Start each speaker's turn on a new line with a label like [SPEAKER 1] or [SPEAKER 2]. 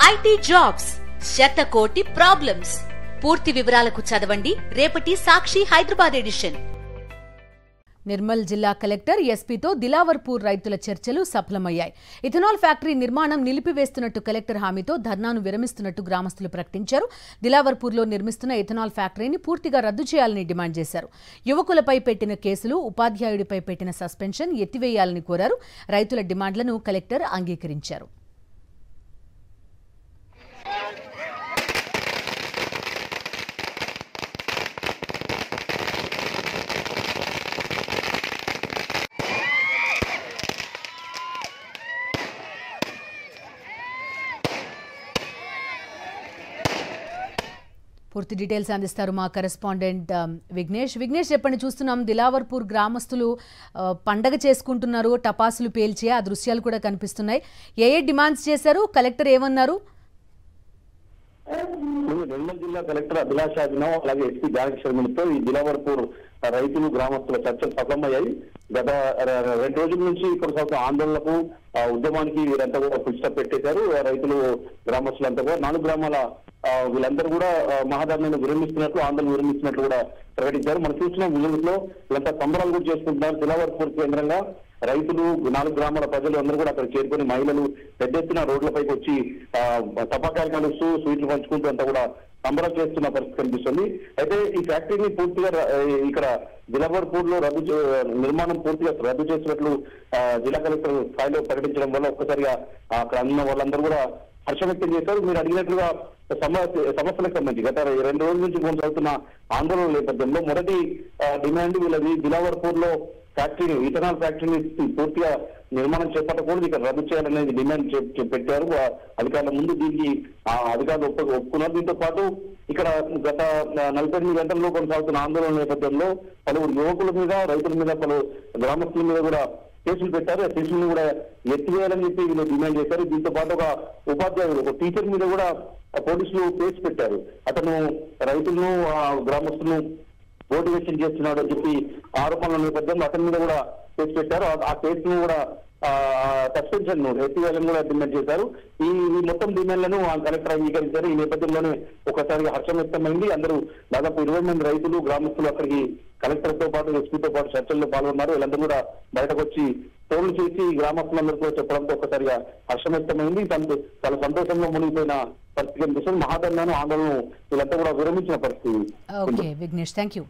[SPEAKER 1] IT jobs శతకోటి problems. పూర్తి వివరాలకు చదవండి రేపటి సాక్షి హైదరాబాద్ ఎడిషన్.
[SPEAKER 2] నిర్మల్ జిల్లా కలెక్టర్ ఎస్పీతో దిలావర్పూర్ రైతుల చర్చలు సఫలమయ్యాయి. ఇథనాల్ ఫ్యాక్టరీ నిర్మాణం నిలిపివేస్తున్నట్టు కలెక్టర్ హామీతో ధర్నాను విరమిస్తున్నట్టు గ్రామస్తులు ప్రకటించారు. దిలావర్పూర్లో నిర్మిస్తున్న ఇథనాల్ ఫ్యాక్టరీని పూర్తిగా రద్దు చేయాలని డిమాండ్ చేశారు. యువకులపై పెట్టిన కేసులు, ఉపాధ్యాయుడిపై పెట్టిన సస్పెన్షన్ ఎత్తివేయాలని కోరారు. రైతుల డిమాండ్లను కలెక్టర్ అంగీకరించారు. పూర్తి డీటెయిల్స్ అందిస్తారు మా కరెస్పాండెంట్ విఘ్నేష్. చెప్పండి, చూస్తున్నాం దిలావర్పూర్ గ్రామస్తులు పండగ చేసుకుంటున్నారు, టపాసులు పేల్చే ఆ దృశ్యాలు కూడా కనిపిస్తున్నాయి. ఏ డిమాండ్స్ చేశారు, కలెక్టర్ ఏమన్నారు?
[SPEAKER 3] నిర్మల్ జిల్లా కలెక్టర్ అభిలాష్ అభినవ్ అలాగే ఎస్పీ జానకి శర్మలతో ఈ దిలావర్పూర్ రైతులు గ్రామస్తుల చర్చలు సఫలమయ్యాయి. గత 2 రోజుల నుంచి కొనసాగుతున్న ఆందోళనకు ఉద్యమానికి వీరంతా కూడా ఫుల్ స్టాప్ పెట్టేశారు. రైతులు గ్రామస్తులంతా కూడా 4 గ్రామాల వీళ్ళందరూ కూడా మహాధర్నాన్ని విరమిస్తున్నట్లు, ఆందోళన విరమిస్తున్నట్లు కూడా ప్రకటించారు. మనం చూసిన విజువల్స్ లో వీళ్ళంతా సంబరాలు కూడా చేసుకుంటున్నారు. దిలావర్పూర్ కేంద్రంగా రైతులు 4 గ్రామాల ప్రజలు అందరూ కూడా అక్కడ చేరుకొని మహిళలు పెద్ద ఎత్తున రోడ్లపైకి వచ్చి టపాకాయలు కలుస్తూ స్వీట్లు పంచుకుంటూ అంతా కూడా సంబరం చేస్తున్న పరిస్థితి కనిపిస్తుంది. అయితే ఈ ఫ్యాక్టరీని పూర్తిగా ఇక్కడ దిలావర్పూర్ లో నిర్మాణం పూర్తిగా రద్దు చేసినట్లు జిల్లా కలెక్టర్ స్థాయిలో ప్రకటించడం వల్ల ఒక్కసారిగా అక్కడ ఉన్న వాళ్ళందరూ కూడా హర్షం వ్యక్తం చేశారు. మీరు అడిగినట్లుగా సమస్యలకు సంబంధించి గత 2 రోజుల నుంచి కొనసాగుతున్న ఆందోళన నేపథ్యంలో మొదటి డిమాండ్ వీళ్ళది దిలావర్పూర్ లో ఫ్యాక్టరీని, ఇథనాల్ ఫ్యాక్టరీని పూర్తిగా నిర్మాణం చేపట్టకూడదు, ఇక్కడ రద్దు చేయాలనేది డిమాండ్ పెట్టారు అధికారుల ముందు. దీనికి అధికారులు ఒప్పుకున్నారు. దీంతో పాటు ఇక్కడ గత 48 గంటల్లో కొనసాగుతున్న ఆందోళన నేపథ్యంలో పలువురు యువకుల మీద, రైతుల మీద, పలు గ్రామస్తుల మీద కూడా కేసులు పెట్టారు. ఆ కేసులను కూడా ఎత్తివేయాలని చెప్పి వీళ్ళు డిమాండ్ చేశారు. దీంతో పాటు ఒక ఉపాధ్యాయుడు, ఒక టీచర్ మీద కూడా పోలీసులు కేసు పెట్టారు. అతను రైతులను, గ్రామస్తులను మోటివేషన్ చేస్తున్నాడు అని చెప్పి ఆరోపణల నేపథ్యంలో అతని మీద కూడా కేసు పెట్టారు. ఆ కేసును కూడా సస్పెన్షన్ ఎత్తివేయాలని కూడా డిమాండ్ చేశారు. ఈ మొత్తం డిమాండ్లను కలెక్టర్ అంగీకరించారు. ఈ నేపథ్యంలోనే ఒకసారి హర్షం వ్యక్తమైంది. అందరూ దాదాపు 20 మంది రైతులు, గ్రామస్తులు అక్కడికి కలెక్టర్ తో పాటు, ఎస్పీతో పాటు చర్చల్లో పాల్గొన్నారు. వీళ్ళందరూ కూడా బయటకు వచ్చి టోళ్లు చేసి గ్రామస్తులందరూ కూడా చెప్పడంతో ఒక్కసారిగా హర్షం వ్యక్తమైంది. చాలా సంతోషంగా మునిగిపోయిన పరిస్థితి కనిపిస్తుంది. మహాధర్నాను, ఆందోళన వీళ్ళంతా కూడా విరమించిన పరిస్థితి.
[SPEAKER 2] Okay Vignesh, thank you.